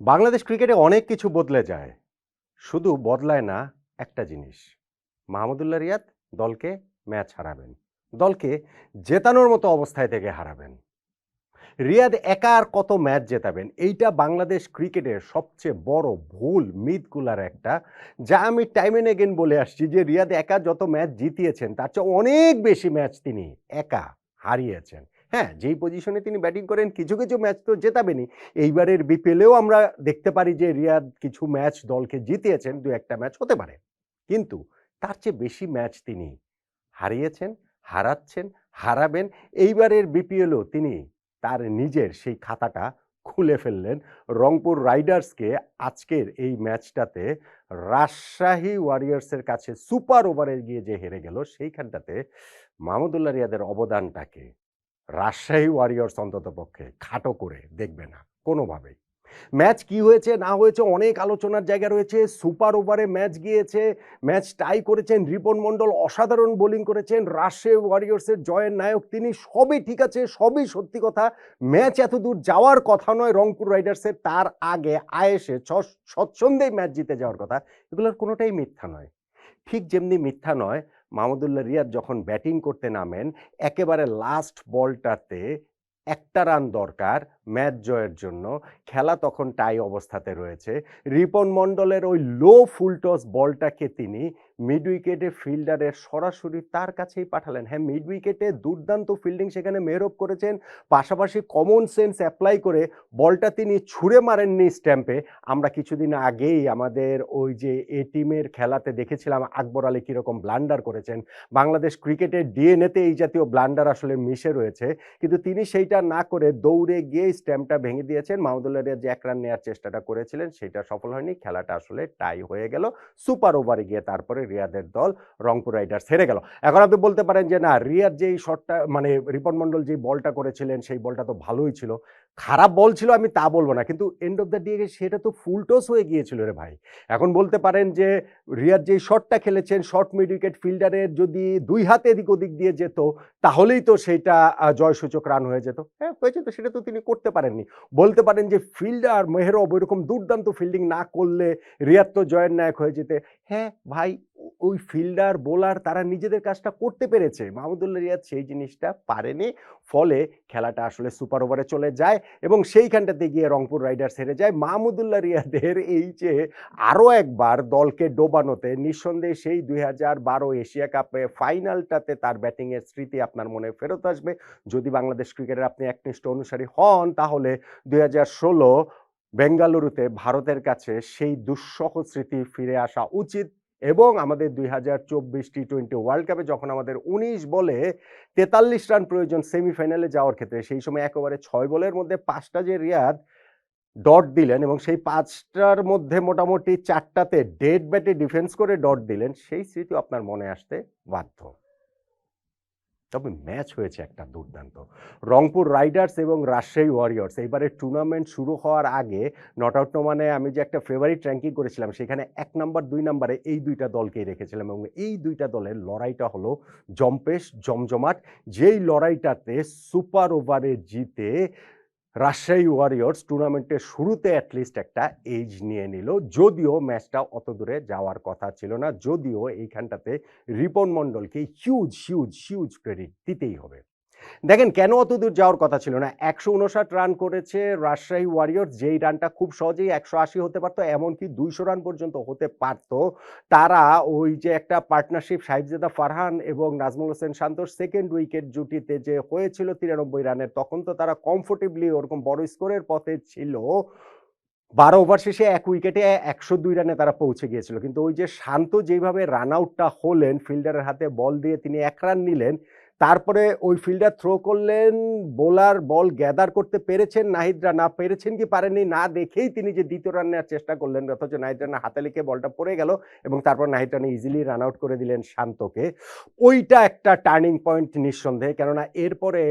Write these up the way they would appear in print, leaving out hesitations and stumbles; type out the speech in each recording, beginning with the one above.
বাংলাদেশ ক্রিকেটে অনেক কিছু বদলে যায়। শুধু বদলায় না একটা জিনিস। মাহমুদুল্লাহ রিয়াদ দলকে ম্যাচ হারাবেন। দলকে জেতানোর মতো অবস্থায় থেকে হারাবেন। রিয়াদ একা আর কত ম্যাচ জেতাবেন? এইটা বাংলাদেশ ক্রিকেটের সবচেয়ে বড় ভুল মিথগুলার একটা, যা আমি টাইম এন্ড এগেইন বলে আসছি যে রিয়াদ একা যত ম্যাচ জিতিয়েছেন তার চেয়ে অনেক বেশি ম্যাচ তিনি একা হারিয়েছেন। হ্যাঁ, যেই পজিশনে তিনি ব্যাটিং করেন কিছু, কিছু ম্যাচ তো জেতাবেনই। এইবারের বিপিএলেও আমরা দেখতে পারি যে রিয়াদ কিছু ম্যাচ দলকে জিতিয়েছেন, ২-১ টা ম্যাচ হতে পারে। কিন্তু তার চেয়ে বেশি ম্যাচ তিনি হারিয়েছেন, হারাচ্ছেন, হারাবেন। এইবারের বিপিএলও তিনি তার নিজের সেই খাতাটা খুলে ফেললেন। রংপুর রাইডার্সকে আজকের এই ম্যাচটাতে রাজশাহী ওয়ারিয়র্সের কাছে সুপার ওভারে গিয়ে যে হেরে গেল, সেইখানটাতে মাহমুদুল্লাহ রিয়াদের অবদানটাকে রাজশাহী ওয়ারিয়র্স অন্ততপক্ষে খাটো করে দেখবে না কোনোভাবেই। ম্যাচ কি হয়েছে না হয়েছে অনেক আলোচনার জায়গা রয়েছে। সুপার ওভারে ম্যাচ গিয়েছে, ম্যাচ টাই করেছেন রিপন মণ্ডল, অসাধারণ বোলিং করেছেন। রাজশাহী ওয়ারিয়র্সের জয়ের নায়ক তিনি। সবই ঠিক আছে, সবই সত্যি কথা। ম্যাচ এতদূর যাওয়ার কথা নয় রংপুর রাইডার্সের, তার আগে আয়েশে স্বচ্ছন্দেই ম্যাচ জিতে যাওয়ার কথা। এগুলোর কোনোটাই মিথ্যা নয়। ঠিক যেমনি মিথ্যা নয় মাহমুদুল্লাহ রিয়াদ যখন ব্যাটিং করতে নামেন, একেবারে লাস্ট বলটাতে একটা রান দরকার ম্যাচ জয়ের জন্য, খেলা তখন টাই অবস্থাতে রয়েছে। রিপন মণ্ডলের ওই লো ফুলটস বলটাকে তিনি মিড উইকেটে ফিল্ডারের সরাসরি তার কাছেই পাঠালেন। হ্যাঁ, মিড উইকেটে দুর্দান্ত ফিল্ডিং সেখানে মেহরব করেছেন, পাশাপাশি কমন সেন্স অ্যাপ্লাই করে বলটা তিনি ছুঁড়ে মারেননি স্ট্যাম্পে। আমরা কিছুদিন আগেই আমাদের ওই যে এ টিমের খেলাতে দেখেছিলাম আকবর আলী কীরকম ব্লান্ডার করেছেন। বাংলাদেশ ক্রিকেটের ডিএনএতে এই জাতীয় ব্লান্ডার আসলে মিশে রয়েছে, কিন্তু তিনি সেইটা না করে দৌড়ে গিয়ে স্ট্যাম্পটা ভেঙে দিয়েছেন। মাহমুদুল্লাহ রিয়াদ যে এক রান নেওয়ার চেষ্টাটা করেছিলেন সেটা সফল হয়নি, খেলাটা আসলে টাই হয়ে গেল। সুপার ওভারে গিয়ে তারপরে রিয়াদের দল রংপুর রাইডার্স হেরে গেল। এখন আপনি বলতে পারেন যে না, রিয়াদ যেই শটটা মানে রিপন মণ্ডল যেই বলটা করেছিলেন সেই বলটা তো ভালোই ছিল, খারাপ বল ছিল আমি তা বলব না, কিন্তু এন্ড অফ দ্য ডে সেটা তো ফুল টস হয়ে গিয়েছিল রে ভাই। এখন বলতে পারেন যে রিয়াদ যেই শটটা খেলেছেন, শর্ট মিড উইকেট ফিল্ডারের যদি দুই হাতে এদিক ওদিক দিয়ে যেত তাহলেই তো সেইটা জয়সূচক রান হয়ে যেত। হ্যাঁ, হয়েছে তো, সেটা তো তিনি করতে পারেননি। বলতে পারেন যে ফিল্ডার মেহরব ওইরকম দুর্দান্ত ফিল্ডিং না করলে রিয়াদ তো জয়ের নায়ক হয়ে যেতে। হ্যাঁ ভাই, ওই ফিল্ডার বোলার তারা নিজেদের কাজটা করতে পেরেছে, মাহমুদুল্লাহ রিয়াদ সেই জিনিসটা পারেনি। ফলে খেলাটা আসলে সুপার ওভারে চলে যায় এবং সেইখানটাতে গিয়ে রংপুর রাইডার্স হেরে যায়। মাহমুদুল্লাহ রিয়াদের এই যে আরও একবার দলকে ডোবানোতে নিঃসন্দেহে সেই ২০১২ এশিয়া কাপে ফাইনালটাতে তার ব্যাটিংয়ের স্মৃতি আপনার মনে ফেরত আসবে। যদি বাংলাদেশ ক্রিকেটের আপনি একনিষ্ঠ অনুসারী হন তাহলে ২০১৬ বেঙ্গালুরুতে ভারতের কাছে সেই দুঃসহ স্মৃতি ফিরে আসা উচিত। এবং আমাদের ২০২৪ টি-20 ওয়ার্ল্ড কাপে যখন আমাদের ১৯ বলে ৪৩ রান প্রয়োজন সেমিফাইনালে যাওয়ার ক্ষেত্রে, সেই সময় একেবারে ৬ বলের মধ্যে ৫টা যে রিয়াদ ডট দিলেন এবং সেই ৫টার মধ্যে মোটামুটি ৪টাতে ডেড ব্যাটে ডিফেন্স করে ডট দিলেন, সেই স্মৃতি আপনার মনে আসতে বাধ্য। তবে ম্যাচ হয়েছে একটা দুর্দান্ত। রংপুর রাইডার্স এবং রাজশাহী ওয়ারিয়র্স এইবারের টুর্নামেন্ট শুরু হওয়ার আগে নট আউট মানে আমি যে একটা ফেভারিট র্যাঙ্কিং করেছিলাম সেখানে ১ নাম্বার ২ নাম্বারে এই ২টা দলকেই রেখেছিলাম এবং এই ২টা দলের লড়াইটা হলো জম্পেশ জমজমাট। যেই লড়াইটাতে সুপার ওভারে জিতে রাজশাহী ওয়ারিয়র্স টুর্নামেন্টের শুরুতে অ্যাটলিস্ট একটা এজ নিয়ে নিল, যদিও ম্যাচটা অত দূরে যাওয়ার কথা ছিল না। যদিও এইখানটাতে রিপন মণ্ডলকে হিউজ হিউজ হিউজ ক্রেডিট দিতেই হবে। দেখেন কেন অতদূর যাওয়ার কথা ছিল না। ১৫৯ রান করেছে রাজশাহী ওয়ারিয়র্স, যেই রানটা খুব সহজেই ১৮০ হতে পারত, এমনকি ২০০ রান পর্যন্ত হতে পারত। তারা ওই যে একটা পার্টনারশিপ সাহিবজাদা ফারহান এবং নাজমুল হোসেন শান্তর সেকেন্ড উইকেট জুটিতে যে হয়েছিল ৯৩ রানের, তখন তো তারা কমফোর্টেবলি ওরকম বড় স্কোরের পথে ছিল। ১২ ওভার শেষে ১ উইকেটে ১০২ রানে তারা পৌঁছে গিয়েছিল। কিন্তু ওই যে শান্ত যেভাবে রান আউটটা হলেন, ফিল্ডারের হাতে বল দিয়ে তিনি ১ রান নিলেন। তারপরে ওই ফিল্ডার থ্রো করলেন, বোলার বল গ্যাদার করতে পেরেছেন, নাহিদ রানা পেরেছেন কি পারেননি না দেখেই তিনি যে দ্বিতীয় রান নেওয়ার চেষ্টা করলেন, অথচ নাহিদ রানা হাতে লেগে বলটা পড়ে গেল এবং তারপর Nahid Rana easily run out করে দিলেন শান্তকে। ওইটা একটা টার্নিং পয়েন্ট নিঃসন্দেহে, কেননা এরপরে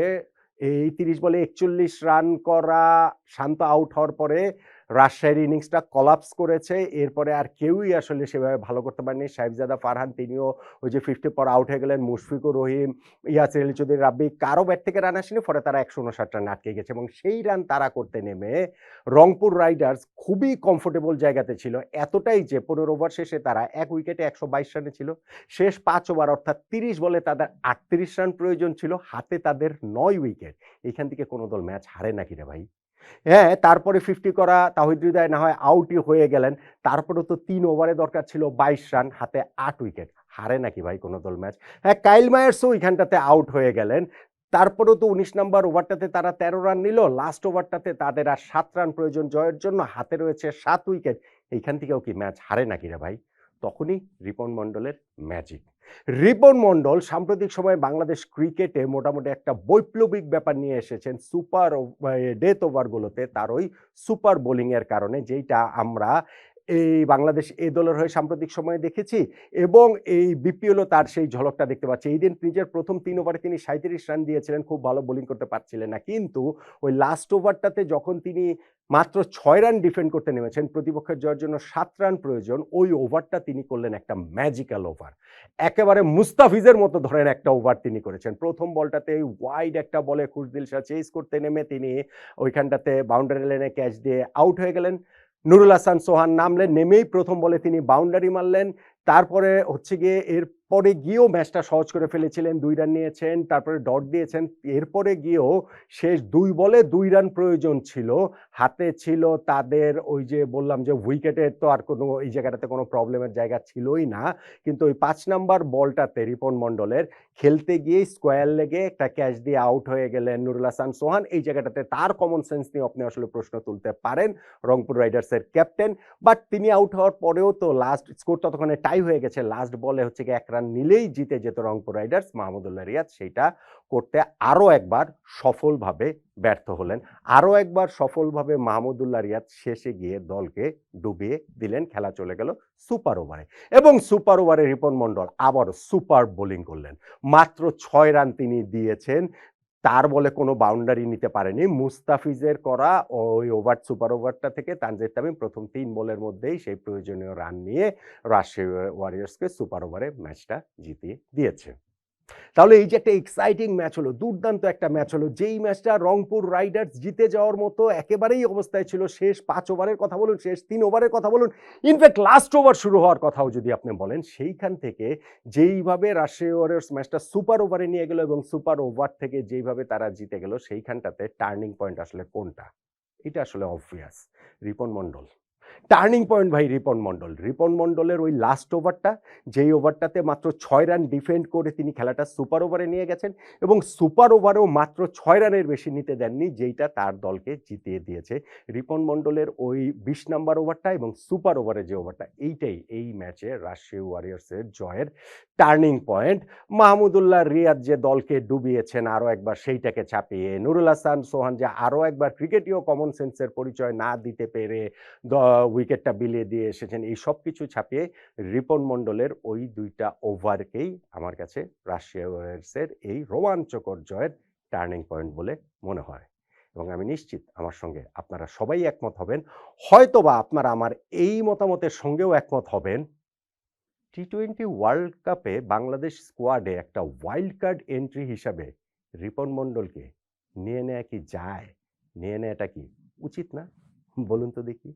এই ৩০ বলে ৪১ রান করা শান্ত আউট হওয়ার পরে রাজশাহীর ইনিংসটা কলাপস করেছে। এরপরে আর কেউই আসলে সেভাবে ভালো করতে পারেনি। সাহেবজাদা ফারহান তিনিও ওই যে 50 পর আউট হয়ে গেলেন। মুশফিকুর রহিম, ইয়াসির আলী চৌধুরী, রাব্বি কারো ব্যাট থেকে রান আসেনি। ফলে তারা ১৫৯ রানে আটকে গেছে এবং সেই রান তারা করতে নেমে রংপুর রাইডার্স খুবই কমফোর্টেবল জায়গাতে ছিল। এতটাই যে ১৫ ওভার শেষে তারা ১ উইকেটে ১২২ রানে ছিল। শেষ ৫ ওভার অর্থাৎ ৩০ বলে তাদের ৩৮ রান প্রয়োজন ছিল। হাতে তাদের ৯ উইকেট। এখান থেকে কোন দল ম্যাচ হারে নাকি রে ভাই? হ্যাঁ, তারপরে 50 করা তাওহিদ হৃদয় না হয় আউটই হয়ে গেলেন। তারপরেও তো ৩ ওভারে দরকার ছিল ২২ রান, হাতে ৮ উইকেট। হারে নাকি ভাই কোন দল ম্যাচ? হ্যাঁ, কাইল মায়ার্সও ওইখানটাতে আউট হয়ে গেলেন। তারপরেও তো ১৯ নাম্বার ওভারটাতে তারা ১৩ রান নিল। লাস্ট ওভারটাতে তাদের আর ৭ রান প্রয়োজন জয়ের জন্য। হাতে রয়েছে ৭ উইকেট। এইখান থেকেও কি ম্যাচ হারে নাকি রে ভাই? তখনই রিপন মন্ডলের ম্যাজিক। রিপন মন্ডল সাম্প্রতিক সময়ে বাংলাদেশ ক্রিকেটে মোটামুটি একটা বৈপ্লবিক ব্যাপার নিয়ে এসেছেন সুপার ডেথ ওভারগুলোতে তার ওই সুপার বোলিংয়ের কারণে, যেইটা আমরা এই বাংলাদেশ এ দলের হয়ে সাম্প্রতিক সময়ে দেখেছি এবং এই বিপিএলও তার সেই ঝলকটা দেখতে পাচ্ছি। এই দিন নিজের প্রথম ৩ ওভারে তিনি ৩৭ রান দিয়েছিলেন, খুব ভালো বোলিং করতে পারছিলেন না। কিন্তু ওই লাস্ট ওভারটাতে যখন তিনি মাত্র ৬ রান ডিফেন্ড করতে নেমেছেন, প্রতিপক্ষের জয়ের জন্য ৭ রান প্রয়োজন, ওই ওভারটা তিনি করলেন একটা ম্যাজিক্যাল ওভার। একেবারে মুস্তাফিজের মতো ধরেন একটা ওভার তিনি করেছেন। প্রথম বলটাতে ওয়াইড একটা বলে খুশদিল শাহ চেজ করতে নেমে তিনি ওইখানটাতে বাউন্ডারি লাইনে ক্যাচ দিয়ে আউট হয়ে গেলেন। নুরুল হাসান সোহান নামলেন, নেমেই প্রথম বলে তিনি বাউন্ডারি মারলেন। তারপরে হচ্ছে গিয়ে এরপরে গিয়েও ম্যাচটা সহজ করে ফেলেছিলেন, ২ রান নিয়েছেন, তারপরে ডট দিয়েছেন। এরপরে গিয়েও শেষ ২ বলে ২ রান প্রয়োজন ছিল। হাতে ছিল তাদের ওই যে বললাম যে উইকেটের তো আর কোনো এই জায়গাটাতে কোনো প্রবলেমের জায়গা ছিলই না। কিন্তু ওই ৫ নাম্বার বলটাতে রিপন মন্ডলের খেলতে গিয়ে স্কোয়ার লেগে একটা ক্যাচ দিয়ে আউট হয়ে গেলেন নুরুল হাসান সোহান। এই জায়গাটাতে তার কমন সেন্স নিয়ে আপনি আসলে প্রশ্ন তুলতে পারেন রংপুর রাইডার্সের ক্যাপ্টেন। বাট তিনি আউট হওয়ার পরেও তো লাস্ট স্কোর ততক্ষণে টাই হয়ে গেছে। লাস্ট বলে হচ্ছে গিয়ে ১ রান নিলেই জিতে যেত রংপুর রাইডার্স। মাহমুদুল্লাহ রিয়াদ সেইটা করতে আরও একবার সফলভাবে ব্যর্থ হলেন। আরও একবার সফলভাবে মাহমুদুল্লাহ রিয়াদ শেষে গিয়ে দলকে ডুবিয়ে দিলেন। খেলা চলে গেল সুপার ওভারে এবং সুপার ওভারে রিপন মন্ডল আবারও সুপার বোলিং করলেন। মাত্র ৬ রান তিনি দিয়েছেন। তার বলে কোনো বাউন্ডারি নিতে পারেনি। মুস্তাফিজের করা ওই ওভার সুপার ওভারটা থেকে তানজিদ তামিম প্রথম ৩ বলের মধ্যেই সেই প্রয়োজনীয় রান নিয়ে রাজশাহী ওয়ারিয়র্সকে সুপার ওভারে ম্যাচটা জিতিয়ে দিয়েছে। তাহলে এই যে একটা এক্সাইটিং ম্যাচ হলো, দুর্দান্ত একটা ম্যাচ হলো, যেই ম্যাচটা রংপুর রাইডার্স জিতে যাওয়ার মতো একেবারেই অবস্থায় ছিল। শেষ ৫ ওভারের কথা বলুন, শেষ ৩ ওভারের কথা বলুন, ইনফ্যাক্ট লাস্ট ওভার শুরু হওয়ার কথাও যদি আপনি বলেন, সেইখান থেকে যেইভাবে রাজশাহী ওয়ারিয়র্স ম্যাচটা সুপার ওভারে নিয়ে গেল এবং সুপার ওভার থেকে যেইভাবে তারা জিতে গেল, সেইখানটাতে টার্নিং পয়েন্ট আসলে কোনটা? এটা আসলে obvious, Ripon Mondal. Turning point ভাই রিপন মন্ডল। রিপন মন্ডলের ওই লাস্ট ওভারটা, যেই ওভারটাতে মাত্র ৬ রান ডিফেন্ড করে তিনি খেলাটা সুপার ওভারে নিয়ে গেছেন এবং সুপার ওভারেও মাত্র ৬ রানের বেশি নিতে দেননি, যেইটা তার দলকে জিতিয়ে দিয়েছে। রিপন মন্ডলের ওই ২০ নাম্বার ওভারটা এবং সুপার ওভারের যে ওভারটা, এইটাই এই ম্যাচে রাজশাহী ওয়ারিয়র্সের জয়ের টার্নিং পয়েন্ট। মাহমুদুল্লাহ রিয়াদ যে দলকে ডুবিয়েছেন আরও একবার সেইটাকে ছাপিয়ে, নুরুল হাসান সোহান যে আরও একবার ক্রিকেটীয় কমন সেন্সের পরিচয় না দিতে পেরে উইকেটটা বিলিয়ে দিয়ে এসেছেন, এই সব কিছু ছাপিয়ে রিপন মন্ডলের ওই ২টা ওভারকেই আমার কাছে রাশিয়া ওয়ারিয়র্সের এই রোমাঞ্চকর জয়ের টার্নিং পয়েন্ট বলে মনে হয় এবং আমি নিশ্চিত আমার সঙ্গে আপনারা সবাই একমত হবেন। হয়তোবা আপনারা আমার এই মতামতের সঙ্গেও একমত হবেন। টি-20 ওয়ার্ল্ড কাপে বাংলাদেশ স্কোয়াডে একটা ওয়াইল্ড কার্ড এন্ট্রি হিসাবে রিপন মন্ডলকে নিয়ে নেয়া কি যায়? নিয়ে নেয়াটা কি উচিত না? বলুন তো দেখি।